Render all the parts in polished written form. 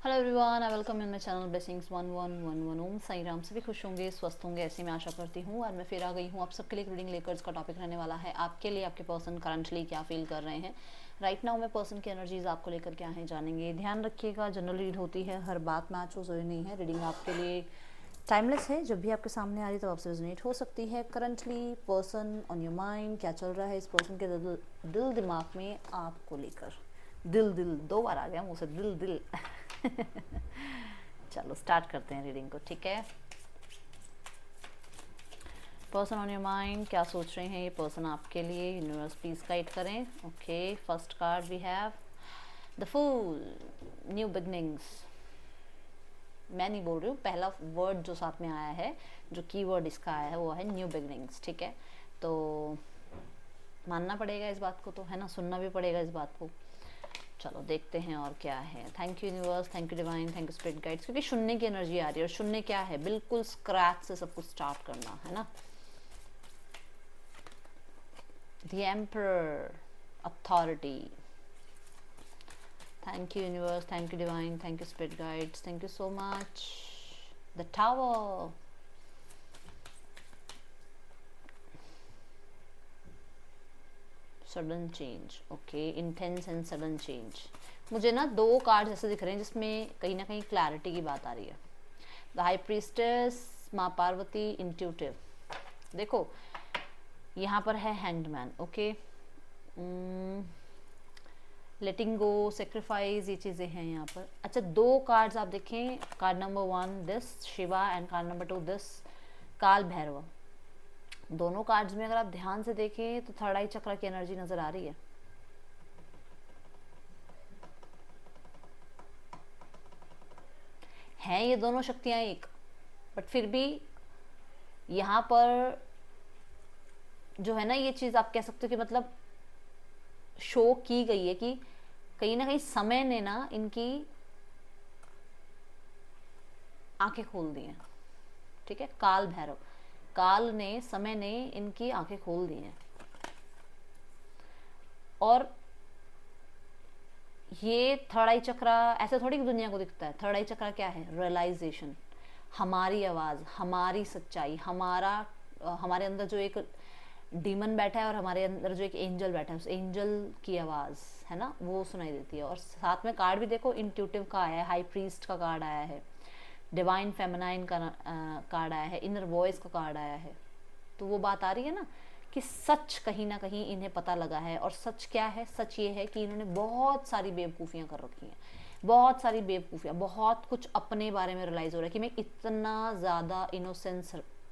Hello everyone, I welcome in my channel blessings 1111। ओम साई राम। सभी खुश होंगे, स्वस्थ होंगे, ऐसी मैं आशा करती हूँ। और मैं फिर आ गई हूँ आप सबके लिए रीडिंग लेकर। इसका टॉपिक रहने वाला है आपके लिए आपके पर्सन करंटली क्या फील कर रहे हैं राइट नाउ में। पर्सन की एनर्जीज आपको लेकर क्या है जानेंगे। ध्यान रखिएगा, जनरल रीड होती है, हर बात मैच हो जरूरी नहीं है। रीडिंग आपके लिए टाइमलेस है, जब भी आपके सामने आ रही है तब आपसे रेजोनेट हो सकती है। Currently person on your mind, क्या चल रहा है इस पर्सन के दिल दिमाग में आपको लेकर। दिल दिल दो बार आ गया मुँह से, दिल दिल चलो स्टार्ट करते हैं रीडिंग को, ठीक है। पर्सन ऑन योर माइंड, क्या सोच रहे हैं ये पर्सन आपके लिए। यूनिवर्स प्लीज गाइड करें। Okay, first card we have the fool, new beginnings. मैं नहीं बोल रही हूँ, पहला वर्ड जो साथ में आया है, जो कीवर्ड इसका आया है वो है न्यू बिगनिंग्स, ठीक है। तो मानना पड़ेगा इस बात को, तो है ना, सुनना भी पड़ेगा इस बात को। चलो देखते हैं और क्या है। Thank you universe, thank you divine, thank you spirit guides, क्योंकि शून्य की एनर्जी आ रही है। और शून्य क्या है, बिल्कुल स्क्रैच से सब कुछ स्टार्ट करना है ना। The emperor, authority. Thank you universe, thank you divine, thank you spirit guides, thank you so much. The tower, sudden change. Okay, intense and sudden change. मुझे ना दो कार्ड ऐसे दिख रहे हैं जिसमें कहीं ना कहीं क्लैरिटी की बात आ रही है। द हाई प्रीस्टेस, माँ पार्वती, इंट्यूटिव। देखो यहाँ पर है हैंग्ड मैन। ओके, लेटिंग गो, सेक्रीफाइस, ये चीज़ें हैं यहाँ पर। अच्छा, दो कार्ड्स आप देखें, card number 1 this Shiva and card number 2 this काल भैरव। दोनों कार्ड्स में अगर आप ध्यान से देखें तो थर्ड आई चक्र की एनर्जी नजर आ रही है ये दोनों शक्तियां एक, बट फिर भी यहाँ पर जो है ना, ये चीज़ आप कह सकते हो कि मतलब शो की गई है कि कहीं ना कहीं समय ने ना इनकी आंखें खोल दी हैं, ठीक है। काल भैरव, काल ने, समय ने इनकी आंखें खोल दी हैं। और ये थर्ड आई चक्र ऐसे थोड़ी दुनिया को दिखता है। थर्ड आई चक्र क्या है, रियलाइजेशन, हमारी आवाज़, हमारी सच्चाई, हमारे अंदर जो एक डीमन बैठा है और हमारे अंदर जो एक एंजल बैठा है, उस एंजल की आवाज़ है ना, वो सुनाई देती है। और साथ में कार्ड भी देखो, इंट्यूटिव का आया है, हाई प्रीस्ट का कार्ड आया है, डिवाइन फेमिनाइन का कार्ड आया है, इनर वॉइस का कार्ड आया है। तो वो बात आ रही है ना कि सच कहीं ना कहीं इन्हें पता लगा है। और सच क्या है, सच ये है कि इन्होंने बहुत सारी बेवकूफ़ियाँ कर रखी हैं, बहुत सारी बेवकूफ़ियाँ, बहुत कुछ अपने बारे में रियलाइज़ हो रहा है कि मैं इतना ज़्यादा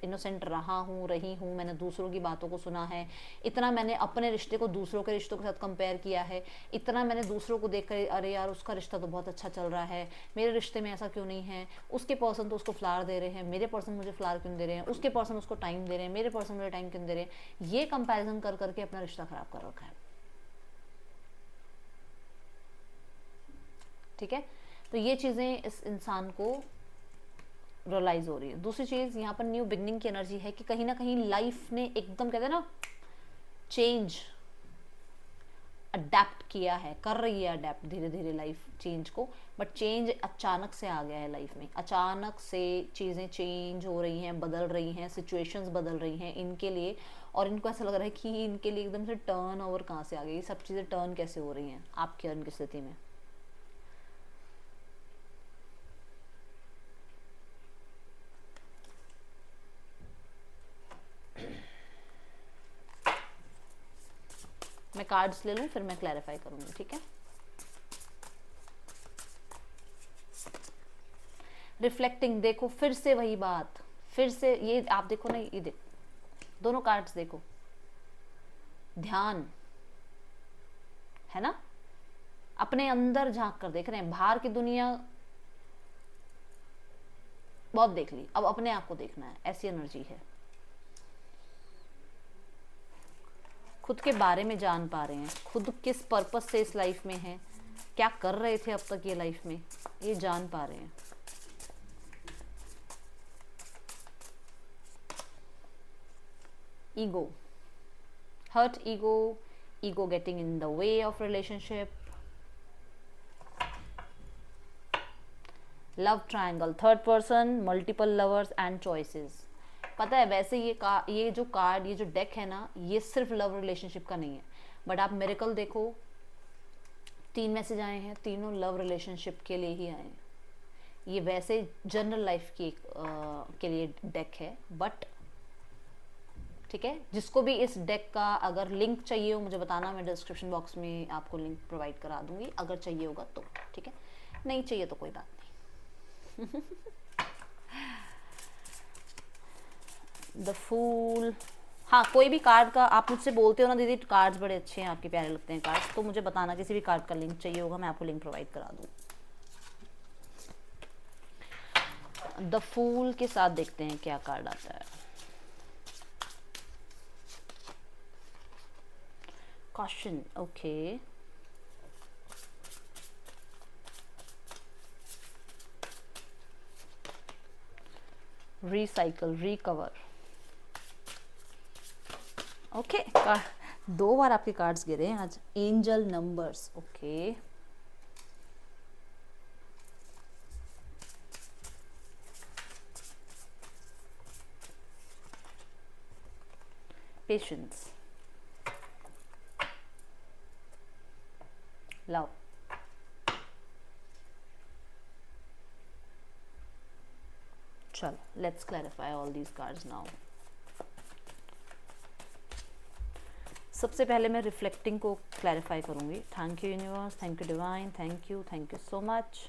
इनोसेंट रहा हूँ, रही हूँ। मैंने दूसरों की बातों को सुना है, इतना मैंने अपने रिश्ते को दूसरों के रिश्तों के साथ कंपेयर किया है, इतना मैंने दूसरों को देख कर अरे यार उसका रिश्ता तो बहुत अच्छा चल रहा है, मेरे रिश्ते में ऐसा क्यों नहीं है, उसके पर्सन तो उसको फ्लावर दे रहे हैं, मेरे पर्सन मुझे फ्लावर क्यों दे रहे हैं, उसके पर्सन उसको टाइम दे रहे हैं, मेरे पर्सन मुझे टाइम क्यों दे रहे हैं। ये कंपैरिजन कर करके अपना रिश्ता खराब कर रखा है, ठीक है। तो ये चीज़ें इस इंसान को रियलाइज हो रही है। दूसरी चीज़ यहाँ पर न्यू बिगनिंग की एनर्जी है कि कहीं ना कहीं लाइफ ने एकदम, कहते हैं ना, चेंज, अडेप्ट किया है, कर रही है अडेप्ट धीरे धीरे लाइफ चेंज को। बट चेंज अचानक से आ गया है लाइफ में, अचानक से चीज़ें चेंज हो रही हैं, बदल रही हैं, सिचुएशंस बदल रही हैं इनके लिए। और इनको ऐसा लग रहा है कि इनके लिए एकदम से टर्न ओवर कहाँ से आ गई, ये सब चीज़ें टर्न कैसे हो रही हैं आपकी उनकी स्थिति में। मैं कार्ड्स ले लूँ फिर मैं क्लैरिफाई करूँगी, ठीक है। रिफ्लेक्टिंग, देखो फिर से वही बात, फिर से ये आप देखो ना, ये देखो दोनों कार्ड्स देखो, ध्यान है ना, अपने अंदर झांक कर देख रहे हैं। बाहर की दुनिया बहुत देख ली, अब अपने आप को देखना है, ऐसी एनर्जी है। खुद के बारे में जान पा रहे हैं, खुद किस पर्पस से इस लाइफ में है, क्या कर रहे थे अब तक ये लाइफ में, ये जान पा रहे हैं। Ego, hurt ego, ego getting in the way of relationship, love triangle, third person, multiple lovers and choices. पता है वैसे ये जो कार्ड, ये जो डेक है ना, ये सिर्फ लव रिलेशनशिप का नहीं है, बट आप मिरेकल देखो, 3 मैसेज आए हैं, तीनों लव रिलेशनशिप के लिए ही आए हैं। ये वैसे जनरल लाइफ की के लिए डेक है, बट ठीक है, जिसको भी इस डेक का अगर लिंक चाहिए हो मुझे बताना, मैं डिस्क्रिप्शन बॉक्स में आपको लिंक प्रोवाइड करा दूंगी, अगर चाहिए होगा तो, ठीक है, नहीं चाहिए तो कोई बात नहीं। द फूल, हाँ कोई भी कार्ड का आप मुझसे बोलते हो ना दीदी कार्ड्स बड़े अच्छे हैं आपके, प्यारे लगते हैं कार्ड्स, तो मुझे बताना, किसी भी कार्ड का लिंक चाहिए होगा मैं आपको लिंक प्रोवाइड करा दूँ। द फूल के साथ देखते हैं क्या कार्ड आता है। Caution, okay, recycle, recover, okay. 2 बार आपके कार्ड्स गिरे हैं आज। Angel numbers, okay, patience, love, चलो let's clarify all these cards now. सबसे पहले मैं रिफ्लेक्टिंग को क्लैरिफाई करूंगी। Thank you universe, thank you divine, thank you so much.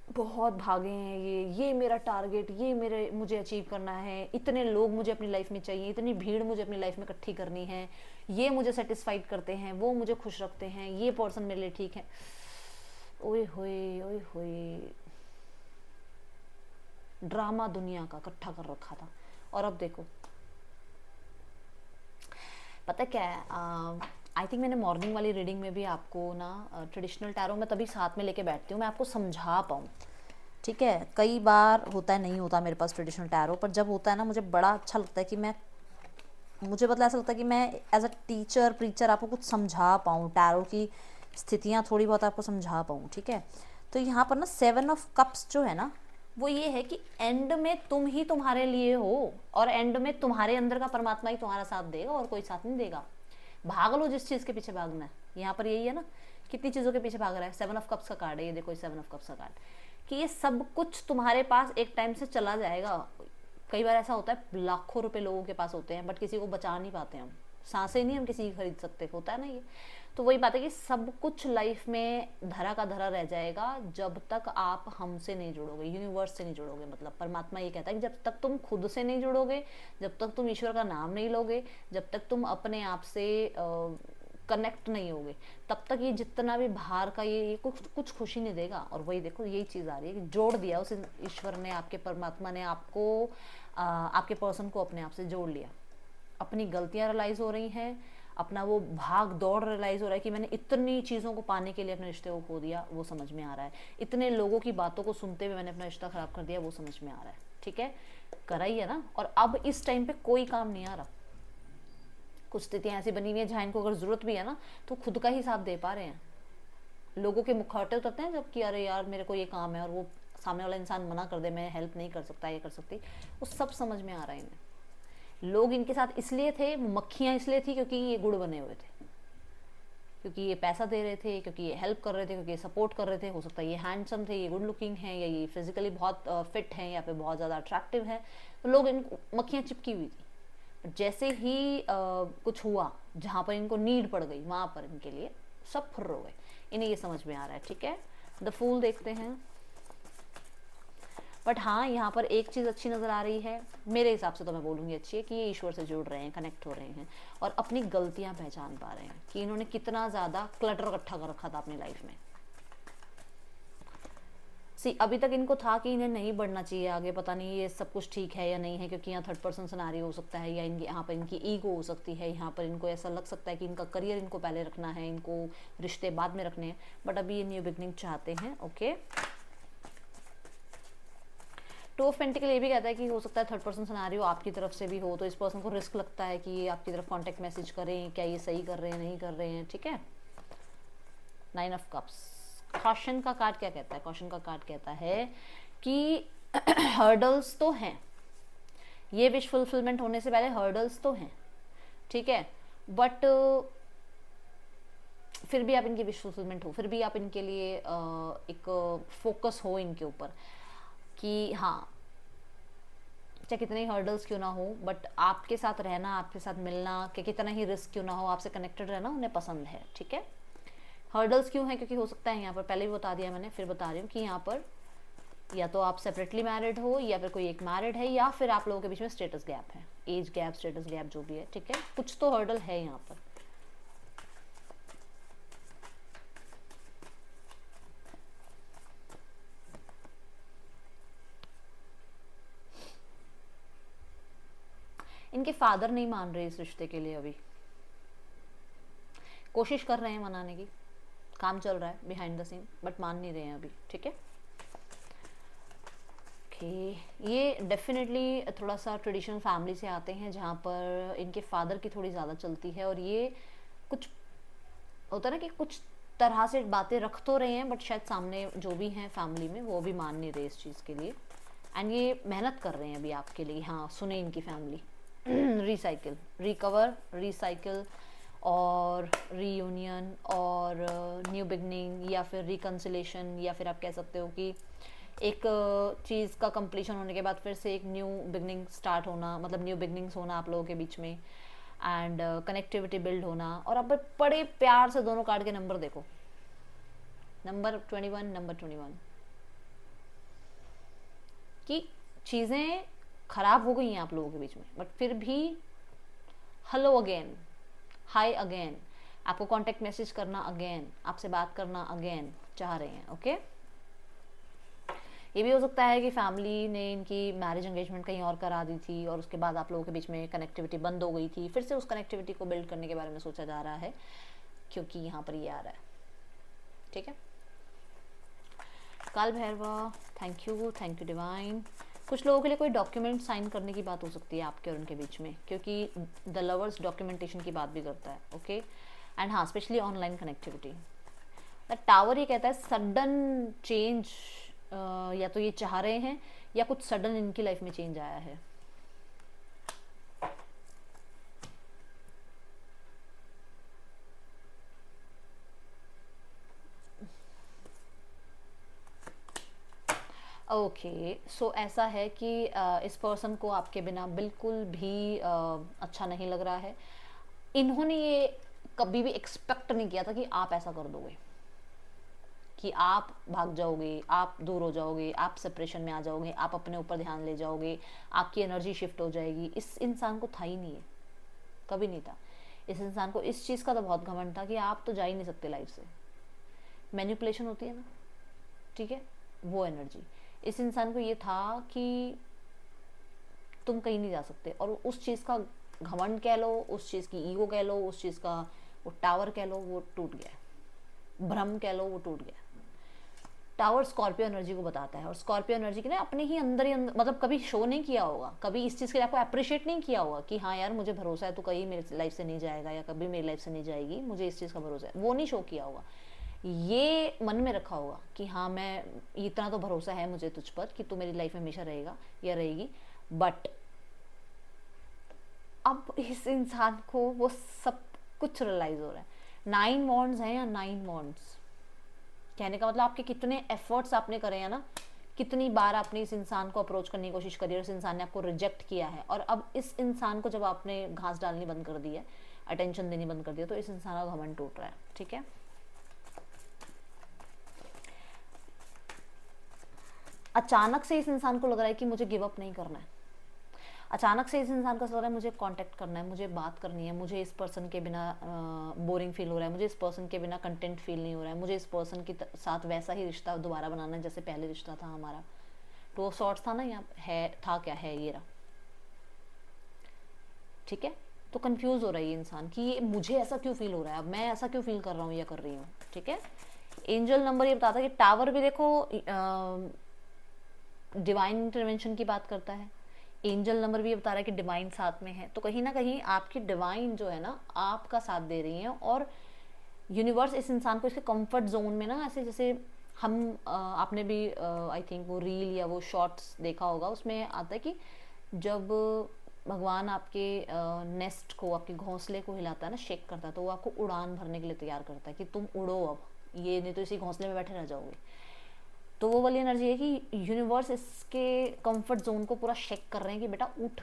बहुत भागे हैं ये मेरा टारगेट, ये मुझे अचीव करना है, इतने लोग मुझे अपनी लाइफ में चाहिए, इतनी भीड़ मुझे अपनी लाइफ में इकट्ठी करनी है, ये मुझे सेटिस्फाइड करते हैं, वो मुझे खुश रखते हैं, ये पर्सन मेरे लिए ठीक है। ओए होए, ड्रामा दुनिया का इकट्ठा कर रखा था, और अब देखो। पता क्या है, आई थिंक मैंने मॉर्निंग वाली रीडिंग में भी आपको ना ट्रेडिशनल टैरो में तभी साथ में लेके बैठती हूँ, मैं आपको समझा पाऊँ, ठीक है। कई बार होता है नहीं होता मेरे पास ट्रेडिशनल टैरो, पर जब होता है ना मुझे बड़ा अच्छा लगता है कि मुझे मतलब ऐसा लगता है कि मैं एज अ टीचर प्रीचर आपको कुछ समझा पाऊँ, टैरो की स्थितियाँ थोड़ी बहुत आपको समझा पाऊँ, ठीक है। तो यहाँ पर ना 7 ऑफ कप्स जो है ना, वो ये है कि एंड में तुम ही तुम्हारे लिए हो, और एंड में तुम्हारे अंदर का परमात्मा ही तुम्हारा साथ देगा, और कोई साथ नहीं देगा। भाग लो जिस चीज़ के पीछे भागना है, यहाँ पर यही है ना, कितनी चीज़ों के पीछे भाग रहा है। 7 ऑफ कप्स का कार्ड है ये, देखो 7 ऑफ कप्स का कार्ड, कि ये सब कुछ तुम्हारे पास एक टाइम से चला जाएगा। कई बार ऐसा होता है लाखों रुपए लोगों के पास होते हैं, बट किसी को बचा नहीं पाते हम, सांसें नहीं हम किसी की खरीद सकते, होता है ना ये। तो वही बात है कि सब कुछ लाइफ में धरा का धरा रह जाएगा जब तक आप हमसे नहीं जुड़ोगे, यूनिवर्स से नहीं जुड़ोगे। मतलब परमात्मा ये कहता है कि जब तक तुम खुद से नहीं जुड़ोगे, जब तक तुम ईश्वर का नाम नहीं लोगे, जब तक तुम अपने आप से कनेक्ट नहीं होगे, तब तक ये जितना भी बाहर का ये कुछ खुशी नहीं देगा। और वही देखो यही चीज़ आ रही है कि जोड़ दिया उस ईश्वर ने, आपके परमात्मा ने आपको, आपके पर्सन को अपने आप से जोड़ लिया। अपनी गलतियाँ रियलाइज़ हो रही हैं, अपना वो भाग दौड़ रियलाइज़ हो रहा है कि मैंने इतनी चीज़ों को पाने के लिए अपने रिश्ते को खो दिया, वो समझ में आ रहा है। इतने लोगों की बातों को सुनते हुए मैंने अपना रिश्ता ख़राब कर दिया, वो समझ में आ रहा है, ठीक है। करा ही है ना। और अब इस टाइम पे कोई काम नहीं आ रहा। कुछ स्थितियाँ ऐसी बनी हुई है जहाँ इनको अगर ज़रूरत भी है ना तो खुद का ही साथ दे पा रहे हैं। लोगों के मुखौटे उतरते हैं जब कि अरे यार मेरे को ये काम है, और वो सामने वाला इंसान मना कर दे, मैं हेल्प नहीं कर सकता, ये कर सकती, वो सब समझ में आ रहा है इन्हें। लोग इनके साथ इसलिए थे, मक्खियाँ इसलिए थी क्योंकि ये गुड़ बने हुए थे, क्योंकि ये पैसा दे रहे थे, क्योंकि ये हेल्प कर रहे थे, क्योंकि ये सपोर्ट कर रहे थे। हो सकता है ये हैंडसम थे, ये गुड लुकिंग हैं, या ये फिजिकली बहुत फिट हैं, या फिर बहुत ज़्यादा अट्रैक्टिव है, तो लोग इन मक्खियाँ चिपकी हुई थी। जैसे ही कुछ हुआ जहाँ पर इनको नीड पड़ गई, वहाँ पर इनके लिए सब फुर्र हो गए। इन्हें ये समझ में आ रहा है, ठीक है। द फूल देखते हैं। बट हाँ, यहाँ पर एक चीज़ अच्छी नज़र आ रही है, मेरे हिसाब से तो मैं बोलूँगी अच्छी है, कि ये ईश्वर से जुड़ रहे हैं, कनेक्ट हो रहे हैं, और अपनी गलतियाँ पहचान पा रहे हैं कि इन्होंने कितना ज़्यादा क्लटर इकट्ठा कर रखा था अपनी लाइफ में। अभी तक इनको था कि इन्हें नहीं बढ़ना चाहिए आगे, पता नहीं ये सब कुछ ठीक है या नहीं है, क्योंकि यहाँ थर्ड पर्सन सिनेरियो हो सकता है, या इनकी यहाँ पर इनकी ईगो हो सकती है, यहाँ पर इनको ऐसा लग सकता है कि इनका करियर इनको पहले रखना है, इनको रिश्ते बाद में रखने हैं। बट अभी ये न्यू बिगनिंग चाहते हैं, ओके। 2 ऑफ पेंटिकल ये भी कहता है कि हो सकता है थर्ड पर्सन सिनेरियो आपकी तरफ से भी हो, तो इस पर्सन को रिस्क लगता है कि ये आपकी तरफ कांटेक्ट मैसेज करें, क्या ये सही कर रहे हैं, नहीं कर रहे हैं, ठीक है। 9 ऑफ कप्स, कॉशन का कार्ड क्या कहता है? कॉशन का कार्ड कहता है कि हर्डल्स तो हैं, ये विश फुलफिलमेंट होने से पहले हर्डल्स तो हैं, ठीक है, बट फिर भी आप इनकी विश फुलफिलमेंट हो, फिर भी आप इनके लिए एक फोकस हो इनके ऊपर कि हाँ, चाहे कितने ही हर्डल्स क्यों ना हो, बट आपके साथ रहना, आपके साथ मिलना, कि कितना ही रिस्क क्यों ना हो, आपसे कनेक्टेड रहना उन्हें पसंद है, ठीक है। हर्डल्स क्यों है? क्योंकि हो सकता है यहाँ पर, पहले भी बता दिया मैंने, फिर बता रही हूँ कि यहाँ पर या तो आप सेपरेटली मैरिड हो, या फिर कोई एक मैरिड है, या फिर आप लोगों के बीच में स्टेटस गैप है, एज गैप, स्टेटस गैप, जो भी है, ठीक है, कुछ तो हर्डल है यहाँ पर। इनके फादर नहीं मान रहे इस रिश्ते के लिए, अभी कोशिश कर रहे हैं मनाने की, काम चल रहा है बिहाइंड द सीन, बट मान नहीं रहे हैं अभी, ठीक है। ये डेफिनेटली थोड़ा सा ट्रेडिशनल फैमिली से आते हैं, जहाँ पर इनके फादर की थोड़ी ज़्यादा चलती है, और ये कुछ होता है ना कि कुछ तरह से बातें रख तो रहे हैं, बट शायद सामने जो भी हैं फैमिली में वो भी मान नहीं रहे इस चीज़ के लिए, एंड ये मेहनत कर रहे हैं अभी आपके लिए। हाँ, सुने इनकी फैमिली रिसाइकिल, रिकवर, रिसाइकिल और रीयूनियन और न्यू बिगनिंग, या फिर रिकन्सिलेशन, या फिर आप कह सकते हो कि एक चीज़ का कंप्लीशन होने के बाद फिर से एक न्यू बिगनिंग स्टार्ट होना, मतलब न्यू बिगनिंग्स होना आप लोगों के बीच में, एंड कनेक्टिविटी बिल्ड होना। और अब बड़े प्यार से दोनों कार्ड के नंबर देखो, नंबर 21, नंबर 21, कि चीज़ें खराब हो गई हैं आप लोगों के बीच में, बट फिर भी हेलो अगेन, हाय अगेन, आपको कांटेक्ट मैसेज करना अगेन, आपसे बात करना अगेन चाह रहे हैं, ओके। ये भी हो सकता है कि फैमिली ने इनकी मैरिज एंगेजमेंट कहीं और करा दी थी, और उसके बाद आप लोगों के बीच में कनेक्टिविटी बंद हो गई थी, फिर से उस कनेक्टिविटी को बिल्ड करने के बारे में सोचा जा रहा है, क्योंकि यहाँ पर ये आ रहा है, ठीक है। काल भैरवा, थैंक यू डिवाइन। कुछ लोगों के लिए कोई डॉक्यूमेंट साइन करने की बात हो सकती है आपके और उनके बीच में, क्योंकि द लवर्स डॉक्यूमेंटेशन की बात भी करता है, ओके। एंड हाँ, specially online connectivity. The tower ये कहता है सडन चेंज, या तो ये चाह रहे हैं, या कुछ सडन इनकी लाइफ में चेंज आया है। ओके, सो ऐसा है कि इस पर्सन को आपके बिना बिल्कुल भी अच्छा नहीं लग रहा है। इन्होंने ये कभी भी एक्सपेक्ट नहीं किया था कि आप ऐसा कर दोगे, कि आप भाग जाओगे, आप दूर हो जाओगे, आप सेपरेशन में आ जाओगे, आप अपने ऊपर ध्यान ले जाओगे, आपकी एनर्जी शिफ्ट हो जाएगी। इस इंसान को था ही नहीं है, कभी नहीं था। इस इंसान को इस चीज़ का तो बहुत घमंड था कि आप तो जा ही नहीं सकते लाइफ से। मैनिपुलेशन होती है ना, ठीक है, वो एनर्जी। इस इंसान को ये था कि तुम कहीं नहीं जा सकते, और उस चीज़ का घमंड कह लो, उस चीज़ की ईगो कह लो, उस चीज़ का वो टावर कह लो, वो टूट गया, भ्रम कह लो, वो टूट गया। टावर स्कॉर्पियो एनर्जी को बताता है, और स्कॉर्पियो एनर्जी की ना अपने ही अंदर मतलब कभी शो नहीं किया होगा, कभी इस चीज़ के लिए आपको अप्रिशिएट नहीं किया होगा कि हाँ यार मुझे भरोसा है, तो कहीं मेरी लाइफ से नहीं जाएगा, या कभी मेरी लाइफ से नहीं जाएगी, मुझे इस चीज़ का भरोसा है, वो नहीं शो किया होगा। ये मन में रखा होगा कि हाँ, मैं इतना तो भरोसा है मुझे तुझ पर कि तू मेरी लाइफ में हमेशा रहेगा या रहेगी। बट अब इस इंसान को वो सब कुछ रियलाइज हो रहा है। 9 वॉन्ड्स हैं, या 9 वॉन्ड्स कहने का मतलब आपके कितने एफर्ट्स आपने करे हैं ना, कितनी बार आपने इस इंसान को अप्रोच करने की कोशिश करी और इस इंसान ने आपको रिजेक्ट किया है, और अब इस इंसान को जब आपने घास डालनी बंद कर दी है, अटेंशन देनी बंद कर दिया, तो इस इंसान का घमंड टूट रहा है, ठीक है। अचानक से इस इंसान को लग रहा है कि मुझे गिव अप नहीं करना है। अचानक से इस इंसान को लग रहा है मुझे कांटेक्ट करना है, मुझे बात करनी है, मुझे इस पर्सन के बिना बोरिंग फील हो रहा है, मुझे इस पर्सन के बिना कंटेंट फील नहीं हो रहा है, मुझे इस पर्सन के साथ वैसा ही रिश्ता दोबारा बनाना है जैसे पहले रिश्ता था हमारा। 2 ऑफ सॉर्ट्स था ना, यहाँ है, था क्या है, ये रहा, ठीक है। तो कंफ्यूज हो रहा है ये इंसान कि ये मुझे ऐसा क्यों फील हो रहा है, अब मैं ऐसा क्यों फील कर रहा हूँ या कर रही हूँ, ठीक है। एंजल नंबर ये बताता है कि टावर भी देखो डिवाइन इंटरवेंशन की बात करता है, एंजल नंबर भी ये बता रहा है कि डिवाइन साथ में है, तो कहीं ना कहीं आपकी डिवाइन जो है ना आपका साथ दे रही है, और यूनिवर्स इस इंसान को इसके कंफर्ट जोन में ना, ऐसे जैसे हम आपने भी आई थिंक वो रील या वो शॉर्ट्स देखा होगा, उसमें आता है कि जब भगवान आपके नेस्ट को, आपके घोंसले को हिलाता है ना, शेक करता है, तो वो आपको उड़ान भरने के लिए तैयार करता है कि तुम उड़ो अब, ये नहीं तो इसी घोंसले में बैठे रह जाओगे। तो वो वाली एनर्जी है कि यूनिवर्स इसके कंफर्ट जोन को पूरा शेक कर रहे हैं कि बेटा उठ,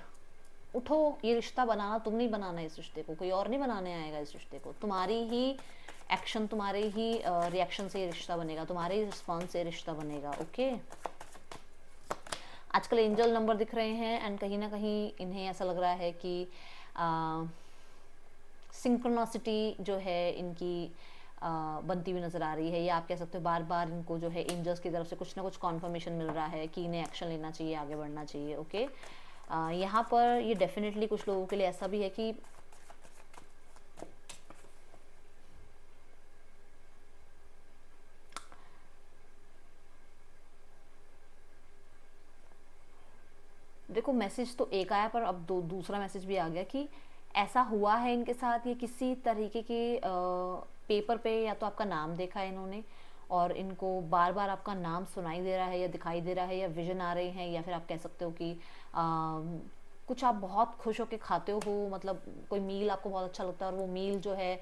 उठो, ये रिश्ता बनाना तुम नहीं बनाना, इस रिश्ते को कोई और नहीं बनाने आएगा, इस रिश्ते को तुम्हारी ही एक्शन, तुम्हारे ही रिएक्शन से ये रिश्ता बनेगा, तुम्हारे ही रिस्पॉन्स से रिश्ता बनेगा। ओके, आजकल एंजल नंबर दिख रहे हैं एंड कहीं ना कहीं इन्हें ऐसा लग रहा है कि सिंक्रोनोसिटी जो है इनकी बनती हुई नज़र आ रही है, या आप कह सकते हो बार बार इनको जो है एंजल्स की तरफ से कुछ ना कुछ कॉन्फर्मेशन मिल रहा है कि इन्हें एक्शन लेना चाहिए, आगे बढ़ना चाहिए। ओके, यहाँ पर ये डेफिनेटली कुछ लोगों के लिए ऐसा भी है कि देखो मैसेज तो एक आया, पर अब दूसरा मैसेज भी आ गया कि ऐसा हुआ है इनके साथ, ये किसी तरीके के पेपर पे या तो आपका नाम देखा है इन्होंने, और इनको बार बार आपका नाम सुनाई दे रहा है या दिखाई दे रहा है, या विजन आ रहे हैं, या फिर आप कह सकते हो कि कुछ आप बहुत खुश होकर खाते हो, मतलब कोई मील आपको बहुत अच्छा लगता है, और वो मील जो है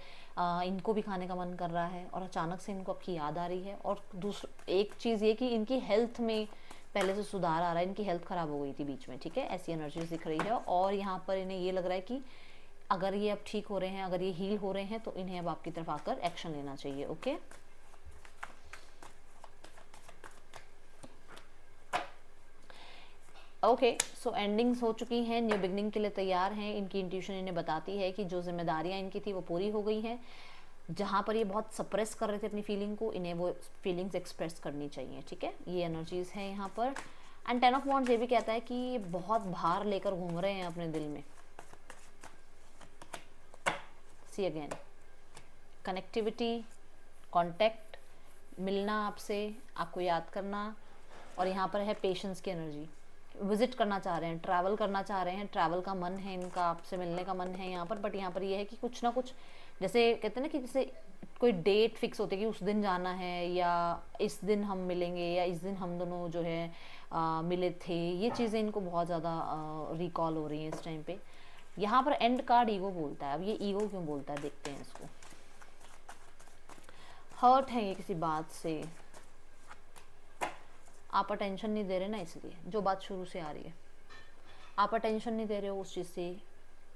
इनको भी खाने का मन कर रहा है, और अचानक से इनको आपकी याद आ रही है। और एक चीज़ ये कि इनकी हेल्थ में पहले से सुधार आ रहा है, इनकी हेल्थ ख़राब हो गई थी बीच में, ठीक है, ऐसी एनर्जीज दिख रही है। और यहाँ पर इन्हें ये लग रहा है कि अगर ये अब ठीक हो रहे हैं, अगर ये हील हो रहे हैं, तो इन्हें अब आपकी तरफ आकर एक्शन लेना चाहिए। ओके, ओके, सो एंडिंग्स हो चुकी हैं, न्यू बिगनिंग के लिए तैयार हैं। इनकी इंट्यूशन इन्हें बताती है कि जो जिम्मेदारियां इनकी थी वो पूरी हो गई हैं। जहाँ पर ये बहुत सप्रेस कर रहे थे अपनी फीलिंग को, इन्हें वो फीलिंग्स एक्सप्रेस करनी चाहिए, ठीक है, ये एनर्जीज हैं यहाँ पर। एंड 10 ऑफ वॉन्ड्स ये भी कहता है कि ये बहुत भार लेकर घूम रहे हैं अपने दिल में। सी अगेन, कनेक्टिविटी, कांटेक्ट, मिलना आपसे, आपको याद करना, और यहाँ पर है पेशेंस की एनर्जी। विजिट करना चाह रहे हैं, ट्रैवल करना चाह रहे हैं, ट्रैवल का मन है इनका, आपसे मिलने का मन है यहाँ पर। बट यहाँ पर ये है कि कुछ ना कुछ, जैसे कहते हैं ना कि जैसे कोई डेट फिक्स होती है कि उस दिन जाना है, या इस दिन हम मिलेंगे, या इस दिन हम दोनों जो है मिले थे, ये चीज़ें इनको बहुत ज़्यादा रिकॉल हो रही हैं इस टाइम पे। यहाँ पर एंड कार्ड ईगो बोलता है। अब ये ईगो क्यों बोलता है, देखते हैं इसको। हर्ट है ये किसी बात से, आप अटेंशन नहीं दे रहे ना, इसलिए जो बात शुरू से आ रही है आप अटेंशन नहीं दे रहे हो उस चीज़ से,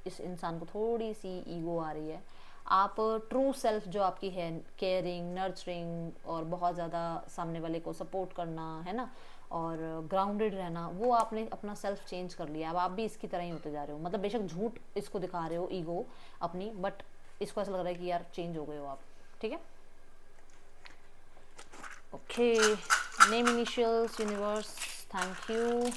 इस इंसान को थोड़ी सी ईगो आ रही है। आप ट्रू सेल्फ जो आपकी है, केयरिंग, नर्चरिंग, और बहुत ज़्यादा सामने वाले को सपोर्ट करना, है ना, और ग्राउंडेड रहना, वो आपने अपना सेल्फ चेंज कर लिया। अब आप भी इसकी तरह ही होते जा रहे हो, मतलब बेशक झूठ इसको दिखा रहे हो ईगो अपनी, बट इसको ऐसा लग रहा है कि यार चेंज हो गए हो आप, ठीक है। Okay, name initials universe, thank you.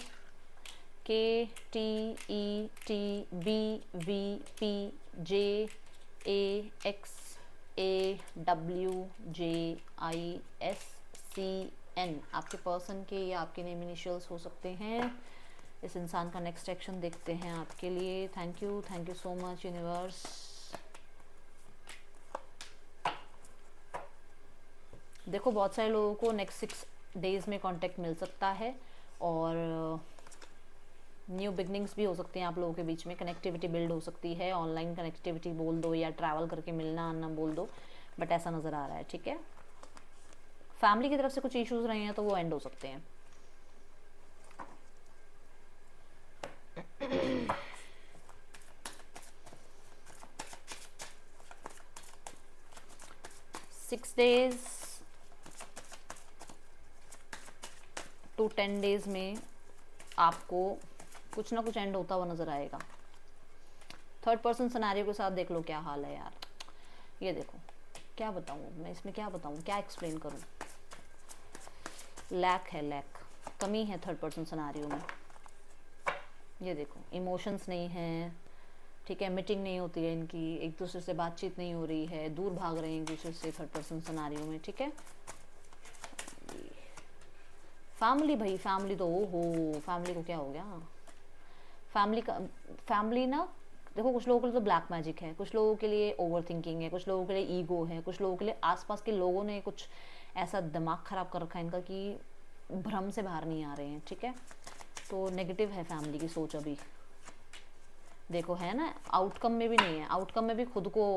KTEBVPJAXAWJISCN आपके पर्सन के या आपके नेम इनिशियल्स हो सकते हैं। इस इंसान का नेक्स्ट एक्शन देखते हैं आपके लिए। Thank you so much universe. देखो बहुत सारे लोगों को नेक्स्ट 6 डेज में कांटेक्ट मिल सकता है, और न्यू बिगनिंग्स भी हो सकते हैं आप लोगों के बीच में, कनेक्टिविटी बिल्ड हो सकती है, ऑनलाइन कनेक्टिविटी बोल दो या ट्रैवल करके मिलना आना बोल दो, बट ऐसा नज़र आ रहा है, ठीक है। फैमिली की तरफ से कुछ इश्यूज रहे हैं तो वो एंड हो सकते हैं। सिक्स डेज टू 10 डेज में आपको कुछ ना कुछ एंड होता हुआ नजर आएगा। थर्ड पर्सन सिनेरियो के साथ देख लो क्या हाल है यार। ये देखो, क्या बताऊँ मैं इसमें, क्या बताऊँ, क्या एक्सप्लेन करूँ। लैक है, लैक, कमी है थर्ड पर्सन सिनेरियो में। ये देखो, इमोशंस नहीं है, ठीक है, मीटिंग नहीं होती है इनकी, एक दूसरे से बातचीत नहीं हो रही है, दूर भाग रहे हैं एक दूसरे से थर्ड पर्सन सिनेरियो में, ठीक है। फैमिली, भाई फैमिली तो, हो फैमिली को क्या हो गया, फैमिली ना देखो कुछ लोगों के लिए तो ब्लैक मैजिक है, कुछ लोगों के लिए ओवर थिंकिंग है, कुछ लोगों के लिए ईगो है, कुछ लोगों के लिए आसपास के लोगों ने कुछ ऐसा दिमाग ख़राब कर रखा है इनका कि भ्रम से बाहर नहीं आ रहे हैं, ठीक है। तो नेगेटिव है फैमिली की सोच अभी, देखो है ना, आउटकम में भी नहीं है, आउटकम में भी खुद को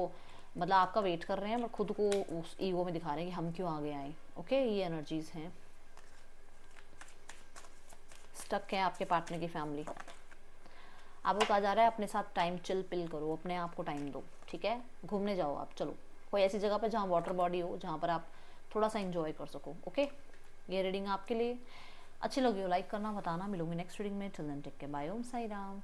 मतलब आपका वेट कर रहे हैं, बट खुद को उस ईगो में दिखा रहे हैं कि हम क्यों आगे आए। ओके, ये एनर्जीज हैं, स्टक है आपके पार्टनर की फैमिली। आपको कहा जा रहा है अपने साथ टाइम चिल पिल करो, अपने आप को टाइम दो, ठीक है। घूमने जाओ आप, चलो कोई ऐसी जगह पर जहाँ वाटर बॉडी हो, जहाँ पर आप थोड़ा सा इंजॉय कर सको। ओके, ये रीडिंग आपके लिए अच्छी लगी हो लाइक करना, बताना। मिलूंगी नेक्स्ट रीडिंग में, till then take care, bye, Om Sai Ram.